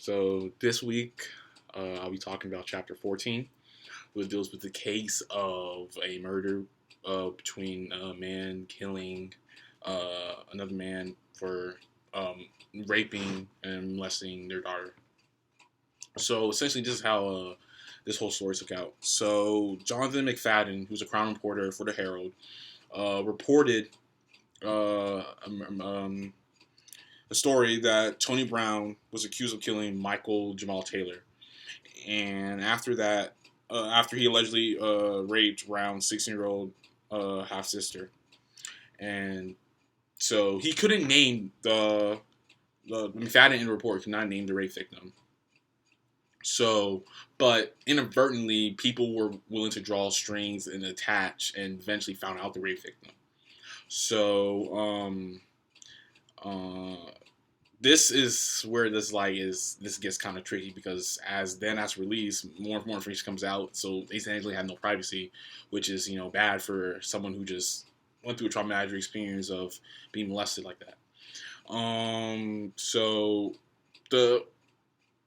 So this week, I'll be talking about chapter 14, which deals with the case of a murder between a man killing another man for raping and molesting their daughter. So essentially, this is how this whole story took out. So Jonathan McFadden, who's a crime reporter for the Herald, reported uh, um, um, a story that Tony Brown was accused of killing Michael Jamal Taylor. And after that, after he allegedly raped Brown's 16-year-old half sister, and so he couldn't name the McFadden in the report could not name the rape victim. So, but inadvertently, people were willing to draw strings and attach, and eventually found out the rape victim. So, this is where this gets kind of tricky because as released, more and more information comes out. So they essentially have no privacy, which is bad for someone who just went through a traumatic experience of being molested like that. So the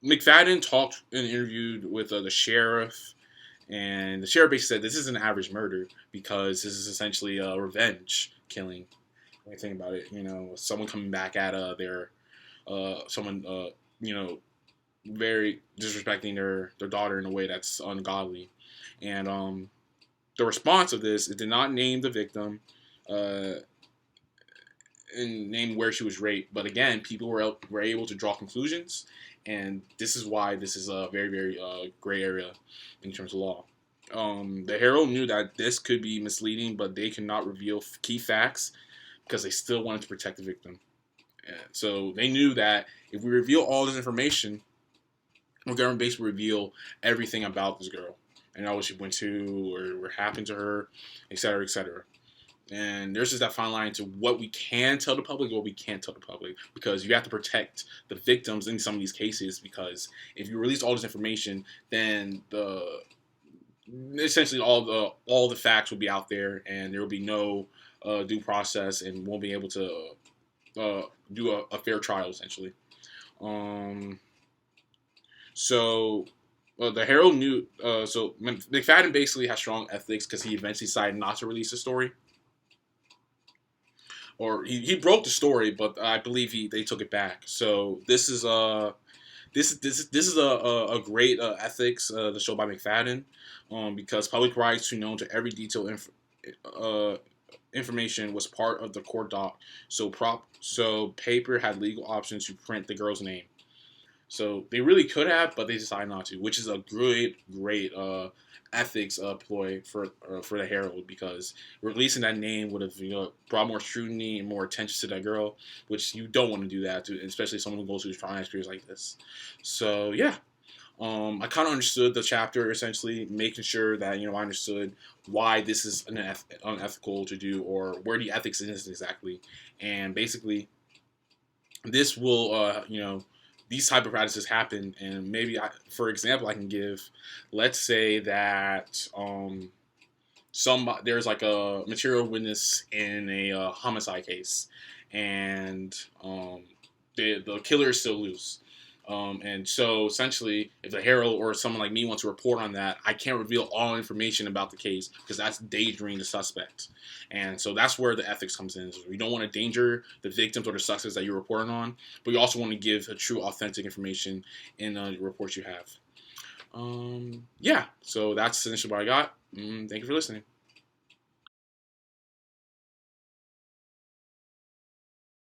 McFadden talked and interviewed with the sheriff, and the sheriff basically said this isn't an average murder because this is essentially a revenge killing. When you think about it, someone coming back at their someone very disrespecting their daughter in a way that's ungodly, and the response of this, it did not name the victim, and name where she was raped, but again, people were able to draw conclusions, and this is why this is a very very gray area in terms of law. The Herald knew that this could be misleading, but they could not reveal key facts because they still wanted to protect the victim. So they knew that if we reveal all this information, we're going to basically reveal everything about this girl and what she went to or what happened to her, etc., etc. And there's just that fine line to what we can tell the public and what we can't tell the public, because you have to protect the victims in some of these cases, because if you release all this information, then essentially all the facts will be out there, and there will be no due process, and won't be able to do a fair trial, essentially. So the Herald knew. So McFadden basically has strong ethics because he eventually decided not to release the story, or he broke the story, but I believe they took it back. So this is a great ethics the show by McFadden, because public rights to know to every detail information was part of the court doc. So paper had legal options to print the girl's name. So they really could have, but they decided not to, which is a great ethics ploy for the Herald, because releasing that name would have brought more scrutiny and more attention to that girl, which you don't want to do that to, especially someone who goes through a trying experience like this. So yeah. I kind of understood the chapter, essentially making sure that I understood why this is unethical to do, or where the ethics is exactly, and basically this will these type of practices happen, and maybe for example I can give, let's say that there's like a material witness in a homicide case, and the killer is still loose. And so essentially, if the Herald or someone like me wants to report on that, I can't reveal all information about the case because that's endangering the suspect. And so that's where the ethics comes in. So you don't want to endanger the victims or the suspects that you're reporting on, but you also want to give a true, authentic information in the reports you have. Yeah, so that's essentially what I got. Thank you for listening.